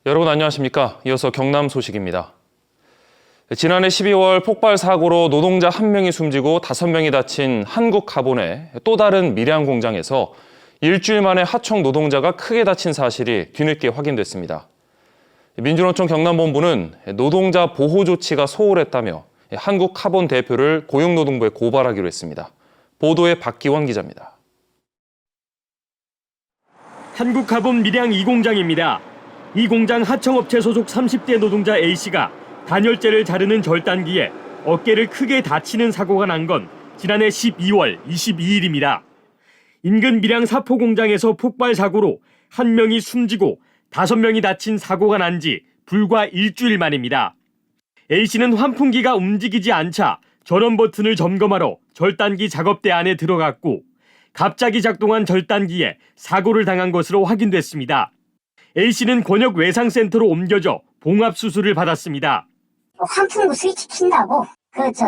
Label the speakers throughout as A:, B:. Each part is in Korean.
A: 여러분 안녕하십니까? 이어서 경남 소식입니다. 지난해 12월 폭발 사고로 노동자 1명이 숨지고 5명이 다친 한국카본의 또 다른 밀양 공장에서 일주일 만에 하청 노동자가 크게 다친 사실이 뒤늦게 확인됐습니다. 민주노총 경남본부는 노동자 보호 조치가 소홀했다며 한국카본 대표를 고용노동부에 고발하기로 했습니다. 보도에 박기원 기자입니다.
B: 한국카본 밀양 2공장입니다. 이 공장 하청업체 소속 30대 노동자 A씨가 단열재를 자르는 절단기에 어깨를 크게 다치는 사고가 난 건 지난해 12월 22일입니다. 인근 밀양 사포 공장에서 폭발 사고로 1명이 숨지고 5명이 다친 사고가 난 지 불과 일주일 만입니다. A씨는 환풍기가 움직이지 않자 전원 버튼을 점검하러 절단기 작업대 안에 들어갔고 갑자기 작동한 절단기에 사고를 당한 것으로 확인됐습니다. A씨는 권역 외상센터로 옮겨져 봉합수술을 받았습니다.
C: 환풍구 스위치 킨다고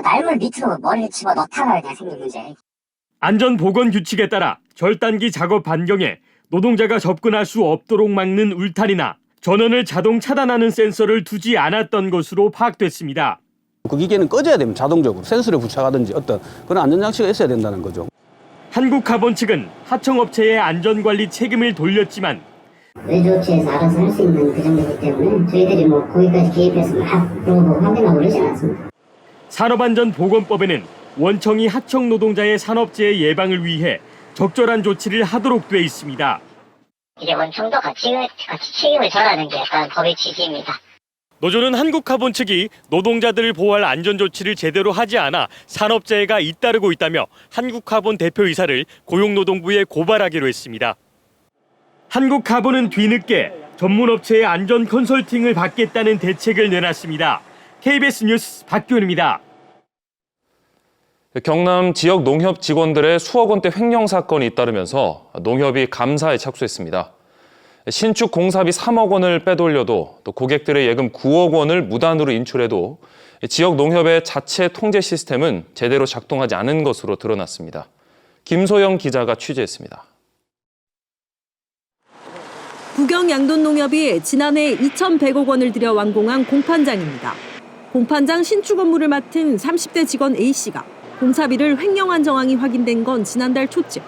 C: 날물 밑으로 머리를 집어 넣다가 그냥 생긴 문제.
B: 안전보건규칙에 따라 절단기 작업 반경에 노동자가 접근할 수 없도록 막는 울타리나 전원을 자동 차단하는 센서를 두지 않았던 것으로 파악됐습니다.
D: 그 기계는 꺼져야 됩니다. 자동적으로 센서를 부착하든지 어떤 그런 안전장치가 있어야 된다는 거죠.
B: 한국카본 측은 하청업체의 안전관리 책임을 돌렸지만
C: 외주업체에서 알아서 할 수 있는 그 정도이기 때문에 저희들이 거기까지 개입해서 막 그러고 확인하고 그러지 않았습니다.
B: 산업안전보건법에는 원청이 하청 노동자의 산업재해 예방을 위해 적절한 조치를 하도록 돼 있습니다.
C: 이제 원청도 같이 책임을 져라는 게 약간 법의 취지입니다.
B: 노조는 한국카본 측이 노동자들을 보호할 안전조치를 제대로 하지 않아 산업재해가 잇따르고 있다며 한국카본 대표이사를 고용노동부에 고발하기로 했습니다. 한국카본은 뒤늦게 전문업체의 안전 컨설팅을 받겠다는 대책을 내놨습니다. KBS 뉴스 박규현입니다.
A: 경남 지역 농협 직원들의 수억 원대 횡령 사건이 잇따르면서 농협이 감사에 착수했습니다. 신축 공사비 3억 원을 빼돌려도 또 고객들의 예금 9억 원을 무단으로 인출해도 지역 농협의 자체 통제 시스템은 제대로 작동하지 않은 것으로 드러났습니다. 김소영 기자가 취재했습니다.
E: 부경 양돈농협이 지난해 2,100억 원을 들여 완공한 공판장입니다. 공판장 신축 업무를 맡은 30대 직원 A씨가 공사비를 횡령한 정황이 확인된 건 지난달 초쯤.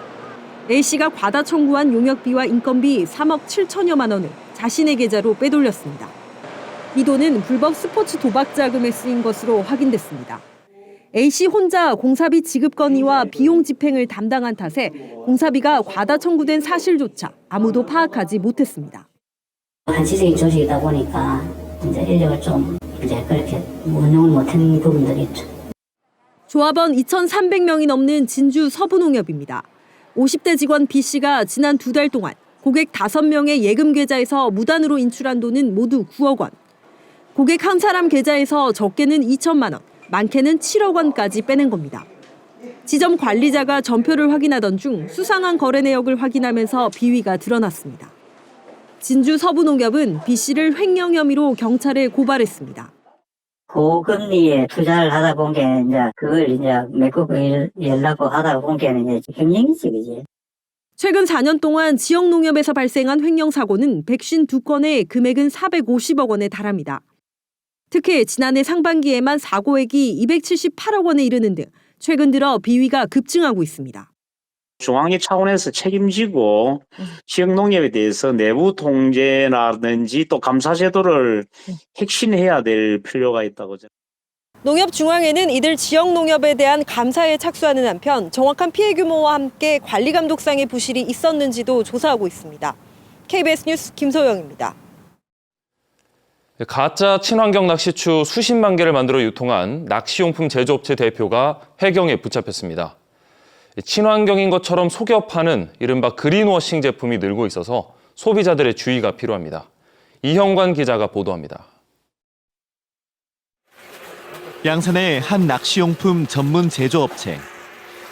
E: A씨가 과다 청구한 용역비와 인건비 3억 7천여만 원을 자신의 계좌로 빼돌렸습니다. 이 돈은 불법 스포츠 도박 자금에 쓰인 것으로 확인됐습니다. A씨 혼자 공사비 지급 건의와 비용 집행을 담당한 탓에 공사비가 과다 청구된 사실조차 아무도 파악하지 못했습니다.
C: 한시적인 조직이다 보니까 이제 인력을 좀 그렇게 운영을 못하는 부분들이 있죠.
E: 조합원 2,300명이 넘는 진주 서부농협입니다. 50대 직원 B씨가 지난 2달 동안 고객 5명의 예금 계좌에서 무단으로 인출한 돈은 모두 9억 원. 고객 한 사람 계좌에서 적게는 2천만 원, 많게는 7억 원까지 빼낸 겁니다. 지점 관리자가 전표를 확인하던 중 수상한 거래 내역을 확인하면서 비위가 드러났습니다. 진주 서부농협은 B씨를 횡령 혐의로 경찰에 고발했습니다.
F: 고금리에 투자를 하다 본 게 그걸 메꾸고 열라고 하다 본 게 횡령이지, 그지?
E: 최근 4년 동안 지역 농협에서 발생한 횡령 사고는 152건에 금액은 450억 원에 달합니다. 특히 지난해 상반기에만 사고액이 278억 원에 이르는 등 최근 들어 비위가 급증하고 있습니다.
G: 중앙위 차원에서 책임지고 지역 농협에 대해서 내부 통제라든지 또 감사 제도를 혁신해야 될 필요가 있다고 저는.
E: 농협중앙회는 이들 지역 농협에 대한 감사에 착수하는 한편 정확한 피해 규모와 함께 관리 감독상의 부실이 있었는지도 조사하고 있습니다. KBS 뉴스 김소영입니다.
A: 가짜 친환경 낚시추 수십만 개를 만들어 유통한 낚시용품 제조업체 대표가 해경에 붙잡혔습니다. 친환경인 것처럼 속여 파는 이른바 그린워싱 제품이 늘고 있어서 소비자들의 주의가 필요합니다. 이형관 기자가 보도합니다.
H: 양산의 한 낚시용품 전문 제조업체.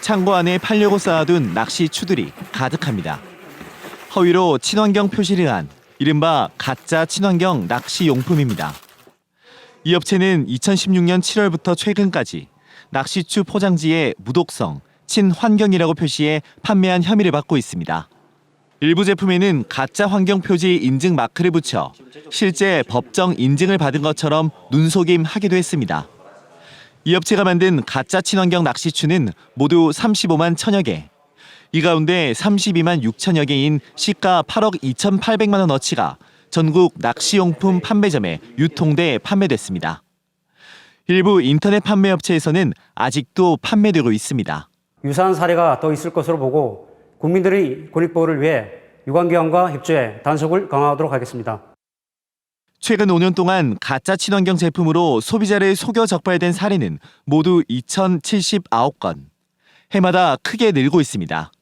H: 창고 안에 팔려고 쌓아둔 낚시추들이 가득합니다. 허위로 친환경 표시를 한 이른바 가짜 친환경 낚시용품입니다. 이 업체는 2016년 7월부터 최근까지 낚시추 포장지에 무독성, 친환경이라고 표시해 판매한 혐의를 받고 있습니다. 일부 제품에는 가짜 환경 표지 인증 마크를 붙여 실제 법정 인증을 받은 것처럼 눈속임하기도 했습니다. 이 업체가 만든 가짜 친환경 낚시추는 모두 35만 1천여 개. 이 가운데 32만 6천여 개인 시가 8억 2,800만 원어치가 전국 낚시용품 판매점에 유통돼 판매됐습니다. 일부 인터넷 판매업체에서는 아직도 판매되고 있습니다.
I: 유사한 사례가 더 있을 것으로 보고 국민들의 권익보호를 위해 유관기관과 협조해 단속을 강화하도록 하겠습니다.
H: 최근 5년 동안 가짜 친환경 제품으로 소비자를 속여 적발된 사례는 모두 2,079건. 해마다 크게 늘고 있습니다.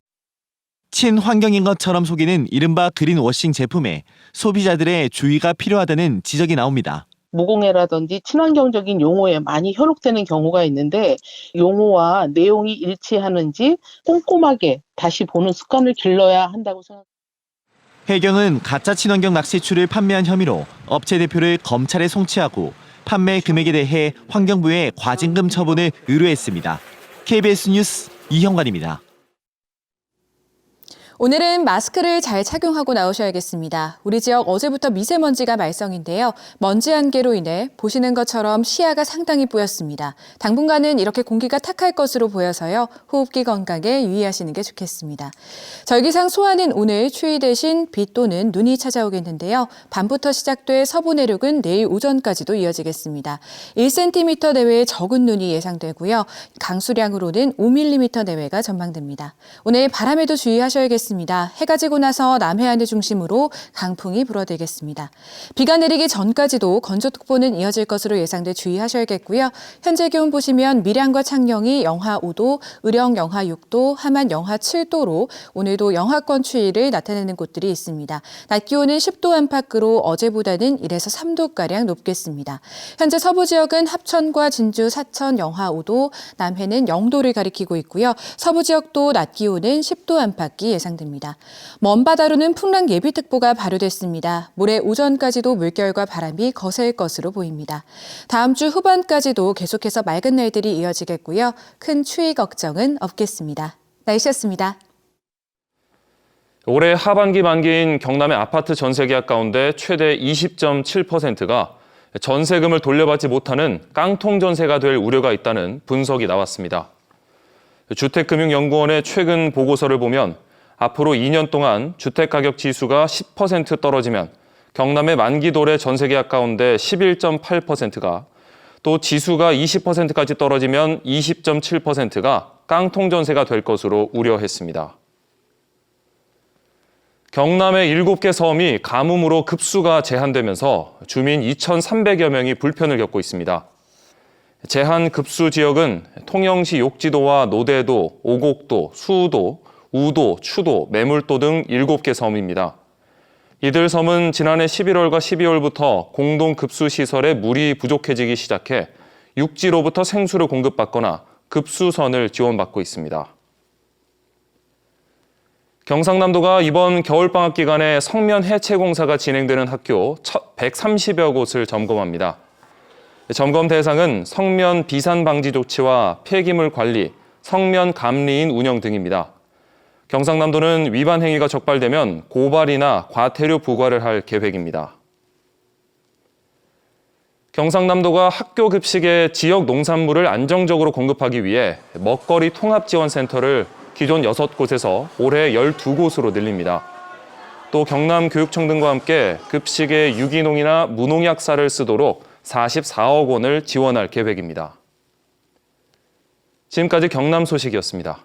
H: 친환경인 것처럼 속이는 이른바 그린워싱 제품에 소비자들의 주의가 필요하다는 지적이 나옵니다.
J: 무공해라든지 친환경적인 용어에 많이 현혹되는 경우가 있는데 용어와 내용이 일치하는지 꼼꼼하게 다시 보는 습관을 길러야 한다고 생각합니다.
H: 해경은 가짜 친환경 낚시추를 판매한 혐의로 업체 대표를 검찰에 송치하고 판매 금액에 대해 환경부에 과징금 처분을 의뢰했습니다. KBS 뉴스 이형관입니다.
K: 오늘은 마스크를 잘 착용하고 나오셔야겠습니다. 우리 지역 어제부터 미세먼지가 말썽인데요. 먼지 안개로 인해 보시는 것처럼 시야가 상당히 뿌였습니다. 당분간은 이렇게 공기가 탁할 것으로 보여서요. 호흡기 건강에 유의하시는 게 좋겠습니다. 절기상 소환은 오늘 추위 대신 비 또는 눈이 찾아오겠는데요. 밤부터 시작돼 서부 내륙은 내일 오전까지도 이어지겠습니다. 1cm 내외의 적은 눈이 예상되고요. 강수량으로는 5mm 내외가 전망됩니다. 오늘 바람에도 주의하셔야겠습니다. 해가 지고 나서 남해안을 중심으로 강풍이 불어대겠습니다. 비가 내리기 전까지도 건조특보는 이어질 것으로 예상돼 주의하셔야겠고요. 현재 기온 보시면 밀양과 창녕이 영하 5도, 의령 영하 6도, 함안 영하 7도로 오늘도 영하권 추위를 나타내는 곳들이 있습니다. 낮 기온은 10도 안팎으로 어제보다는 1에서 3도가량 높겠습니다. 현재 서부 지역은 합천과 진주, 사천 영하 5도, 남해는 0도를 가리키고 있고요. 서부 지역도 낮 기온은 10도 안팎이 예상됩니다. 먼 바다로는 풍랑 예비특보가 발효됐습니다. 모레 오전까지도 물결과 바람이 거셀 것으로 보입니다. 다음 주 후반까지도 계속해서 맑은 날들이 이어지겠고요. 큰 추위 걱정은 없겠습니다. 날씨였습니다.
A: 올해 하반기 만기인 경남의 아파트 전세 계약 가운데 최대 20.7%가 전세금을 돌려받지 못하는 깡통 전세가 될 우려가 있다는 분석이 나왔습니다. 주택금융연구원의 최근 보고서를 보면 앞으로 2년 동안 주택가격 지수가 10% 떨어지면 경남의 만기 도래 전세 계약 가운데 11.8%가 또 지수가 20%까지 떨어지면 20.7%가 깡통 전세가 될 것으로 우려했습니다. 경남의 7개 섬이 가뭄으로 급수가 제한되면서 주민 2,300여 명이 불편을 겪고 있습니다. 제한 급수 지역은 통영시 욕지도와 노대도, 오곡도, 수우도, 우도, 추도, 매물도 등 7개 섬입니다. 이들 섬은 지난해 11월과 12월부터 공동 급수 시설에 물이 부족해지기 시작해 육지로부터 생수를 공급받거나 급수선을 지원받고 있습니다. 경상남도가 이번 겨울방학 기간에 성면 해체 공사가 진행되는 학교 130여 곳을 점검합니다. 점검 대상은 성면 비산 방지 조치와 폐기물 관리, 성면 감리인 운영 등입니다. 경상남도는 위반 행위가 적발되면 고발이나 과태료 부과를 할 계획입니다. 경상남도가 학교 급식에 지역 농산물을 안정적으로 공급하기 위해 먹거리 통합지원센터를 기존 6곳에서 올해 12곳으로 늘립니다. 또 경남교육청 등과 함께 급식에 유기농이나 무농약 쌀을 쓰도록 44억 원을 지원할 계획입니다. 지금까지 경남 소식이었습니다.